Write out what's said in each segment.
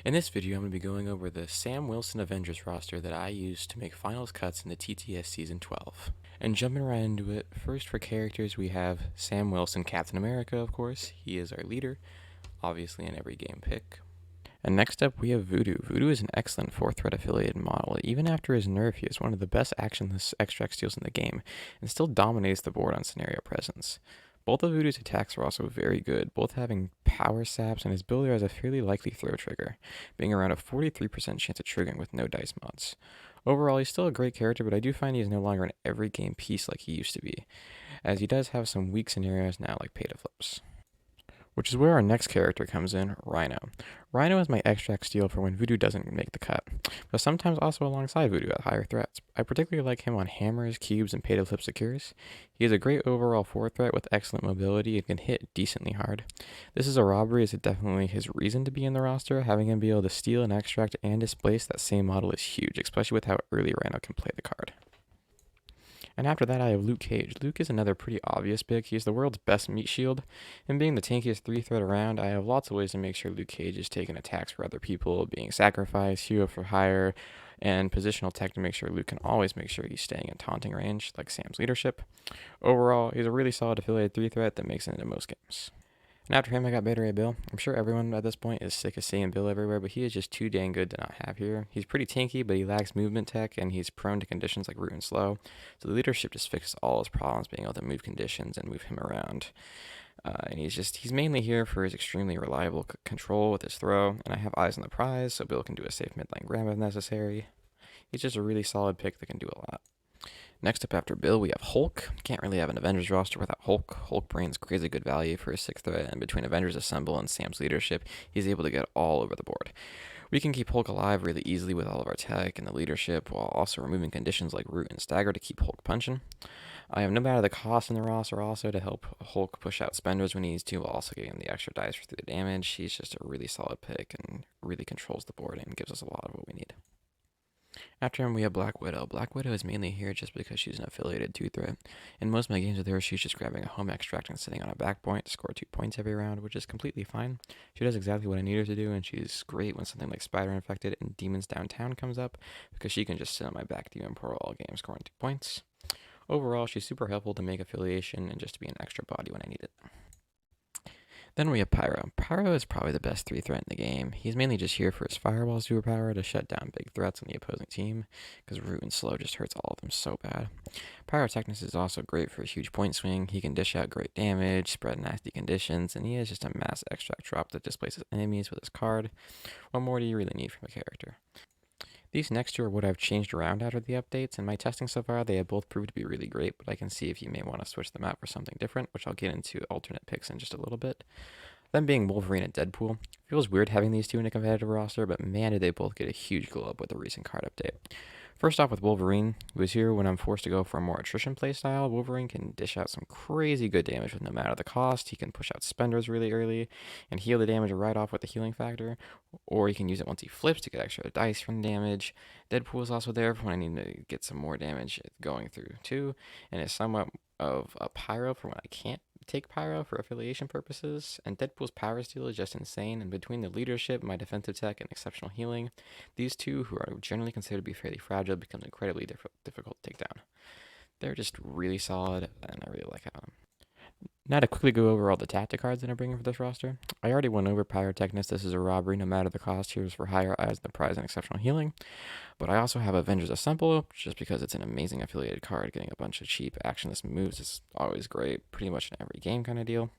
In this video, I'm going to be going over the Sam Wilson Avengers roster that I used to make finals cuts in the TTS Season 12. And jumping right into it, first for characters we have Sam Wilson, Captain America, of course. He is our leader, obviously in every game pick. And next up we have Voodoo. Voodoo is an excellent 4-threat affiliated model. Even after his nerf, he is one of the best actionless extract steals in the game, and still dominates the board on scenario presence. Both of Voodoo's attacks are also very good, both having power saps, and his builder has a fairly likely throw trigger, being around a 43% chance of triggering with no dice mods. Overall, he's still a great character, but I do find he is no longer an every game piece like he used to be, as he does have some weak scenarios now like pay to flips. Which is where our next character comes in, Rhino. Rhino is my extract steal for when Voodoo doesn't make the cut, but sometimes also alongside Voodoo at higher threats. I particularly like him on hammers, cubes, and pay-to-flip secures. He is a great overall 4-threat with excellent mobility and can hit decently hard. This is a Robbery is definitely his reason to be in the roster. Having him be able to steal and extract and displace that same model is huge, especially with how early Rhino can play the card. And after that, I have Luke Cage. Luke is another pretty obvious pick. He's the world's best meat shield, and being the tankiest 3-threat around, I have lots of ways to make sure Luke Cage is taking attacks for other people, being sacrificed, hero for hire, and positional tech to make sure Luke can always make sure he's staying in taunting range, like Sam's leadership. Overall, he's a really solid affiliated 3-threat that makes it into most games. And after him, I got Beta Ray Bill. I'm sure everyone at this point is sick of seeing Bill everywhere, but he is just too dang good to not have here. He's pretty tanky, but he lacks movement tech, and he's prone to conditions like root and slow. So the leadership just fixes all his problems, being able to move conditions and move him around. And he's mainly here for his extremely reliable control with his throw, and I have eyes on the prize, so Bill can do a safe mid-lane grab if necessary. He's just a really solid pick that can do a lot. Next up after Bill, we have Hulk. Can't really have an Avengers roster without Hulk. Hulk brings crazy good value for his 6th threat, and between Avengers Assemble and Sam's leadership, he's able to get all over the board. We can keep Hulk alive really easily with all of our tech and the leadership, while also removing conditions like root and stagger to keep Hulk punching. I have no matter the cost in the roster also to help Hulk push out spenders when he needs to, while also getting the extra dice for the damage. He's just a really solid pick and really controls the board and gives us a lot of what we need. After him, we have Black Widow. Black Widow is mainly here just because she's an affiliated 2-threat. In most of my games with her, she's just grabbing a home extract and sitting on a back point to score 2 points every round, which is completely fine. She does exactly what I need her to do, and she's great when something like Spider Infected and Demons Downtown comes up, because she can just sit on my back Demon Portal all game, scoring 2 points. Overall, she's super helpful to make affiliation and just to be an extra body when I need it. Then we have Pyro. Pyro is probably the best 3-threat in the game. He's mainly just here for his Fireball superpower to shut down big threats on the opposing team, because Root and Slow just hurts all of them so bad. Pyrotechnics is also great for a huge point swing. He can dish out great damage, spread nasty conditions, and he has just a mass extract drop that displaces enemies with his card. What more do you really need from a character? These next 2 are what I've changed around after the updates. In my testing so far, they have both proved to be really great, but I can see if you may want to switch them out for something different, which I'll get into alternate picks in just a little bit. Them being Wolverine and Deadpool. Feels weird having these 2 in a competitive roster, but man did they both get a huge glow up with the recent card update. First off with Wolverine, who is here when I'm forced to go for a more attrition playstyle. Wolverine can dish out some crazy good damage with no matter the cost. He can push out spenders really early and heal the damage right off with the healing factor, or he can use it once he flips to get extra dice from the damage. Deadpool is also there for when I need to get some more damage going through too, and is somewhat of a Pyro for when I can't take Pyro for affiliation purposes, and Deadpool's power steal is just insane, and between the leadership, my defensive tech, and exceptional healing, these 2, who are generally considered to be fairly fragile, become incredibly difficult to take down. They're just really solid, and I really like having them. Now to quickly go over all the tactic cards that I'm bringing for this roster. I already went over Pyrotechnics. This is a Robbery no matter the cost. Here's for higher eyes, the prize, and exceptional healing. But I also have Avengers Assemble, just because it's an amazing affiliated card. Getting a bunch of cheap actionless moves is always great, pretty much in every game kind of deal.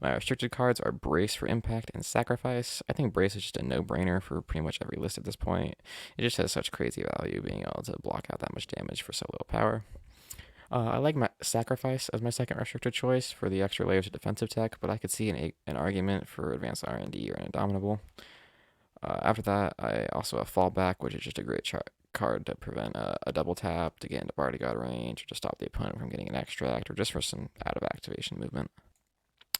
My restricted cards are Brace for Impact and Sacrifice. I think Brace is just a no-brainer for pretty much every list at this point. It just has such crazy value, being able to block out that much damage for so little power. I like my Sacrifice as my second restricted choice for the extra layers of defensive tech, but I could see an argument for Advanced R&D or an Indomitable. After that, I also have Fallback, which is just a great card to prevent a double tap, to get into bodyguard range, or to stop the opponent from getting an extract, or just for some out-of-activation movement.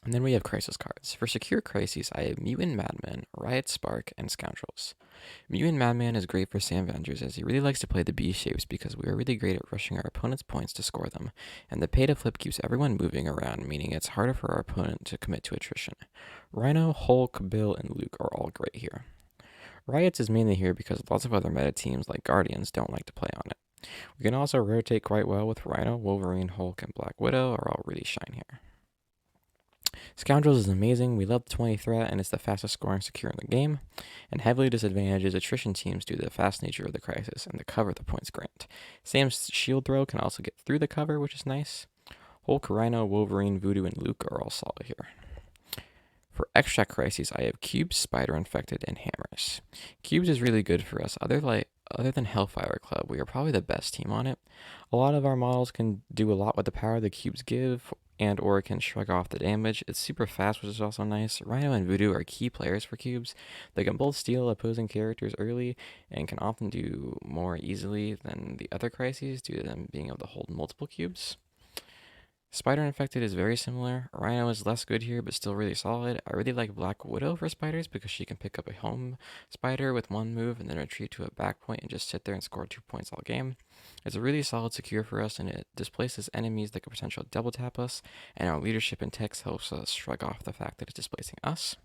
And then we have Crisis cards. For secure crises, I have Mutant, Madman, Riot Spark, and Scoundrels. Mutant Madman is great for Samvengers, as he really likes to play the B shapes because we are really great at rushing our opponent's points to score them, and the pay to flip keeps everyone moving around, meaning it's harder for our opponent to commit to attrition. Rhino, Hulk, Bill, and Luke are all great here. Riots is mainly here because lots of other meta teams like Guardians don't like to play on it. We can also rotate quite well with Rhino, Wolverine, Hulk, and Black Widow are all really shine here. Scoundrels is amazing, we love the 20 threat and it's the fastest scoring secure in the game, and heavily disadvantages attrition teams due to the fast nature of the crisis and the cover the points grant. Sam's shield throw can also get through the cover, which is nice. Hulk, Rhino, Wolverine, Voodoo, and Luke are all solid here. For extra crises, I have Cubes, Spider Infected, and Hammers. Cubes is really good for us. Other than Hellfire Club, we are probably the best team on it. A lot of our models can do a lot with the power the cubes give, and or can shrug off the damage. It's super fast, which is also nice. Rhino and Voodoo are key players for cubes. They can both steal opposing characters early, and can often do more easily than the other crises due to them being able to hold multiple cubes. Spider Infected is very similar. Rhino is less good here, but still really solid. I really like Black Widow for spiders because she can pick up a home spider with one move and then retreat to a back point and just sit there and score 2 points all game. It's a really solid secure for us, and it displaces enemies that could potentially double tap us, and our leadership in text helps us shrug off the fact that it's displacing us.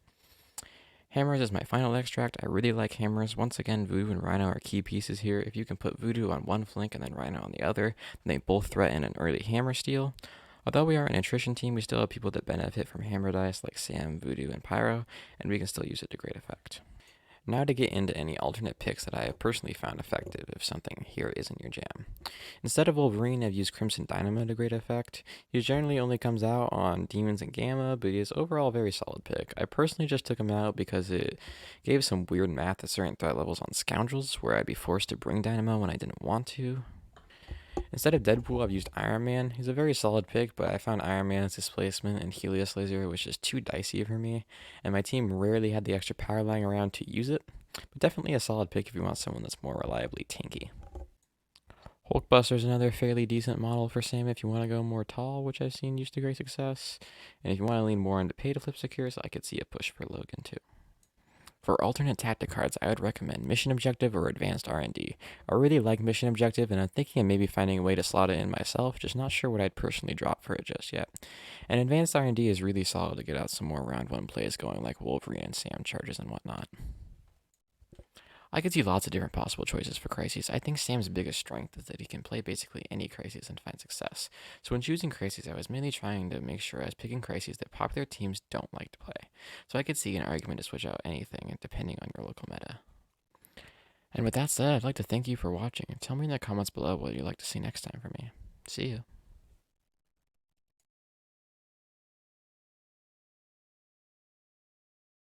Hammers is my final extract. I really like Hammers. Once again, Voodoo and Rhino are key pieces here. If you can put Voodoo on one flank and then Rhino on the other, then they both threaten an early hammer steal. Although we are an attrition team, we still have people that benefit from hammer dice like Sam, Voodoo, and Pyro, and we can still use it to great effect. Now to get into any alternate picks that I have personally found effective if something here isn't your jam. Instead of Wolverine, I've used Crimson Dynamo to great effect. He generally only comes out on Demons and Gamma, but he is overall a very solid pick. I personally just took him out because it gave some weird math at certain threat levels on Scoundrels, where I'd be forced to bring Dynamo when I didn't want to. Instead of Deadpool, I've used Iron Man. He's a very solid pick, but I found Iron Man's displacement and Helios Laser was just too dicey for me, and my team rarely had the extra power lying around to use it, but definitely a solid pick if you want someone that's more reliably tanky. Hulkbuster is another fairly decent model for Sam if you want to go more tall, which I've seen used to great success, and if you want to lean more into pay to flip secures, I could see a push for Logan too. For alternate tactic cards, I would recommend Mission Objective or Advanced R&D. I really like Mission Objective, and I'm thinking of maybe finding a way to slot it in myself, just not sure what I'd personally drop for it just yet. And Advanced R&D is really solid to get out some more round 1 plays going like Wolverine and Sam charges and whatnot. I could see lots of different possible choices for crises. I think Sam's biggest strength is that he can play basically any crises and find success. So when choosing crises, I was mainly trying to make sure I was picking crises that popular teams don't like to play. So I could see an argument to switch out anything depending on your local meta. And with that said, I'd like to thank you for watching, and tell me in the comments below what you'd like to see next time from me. See you.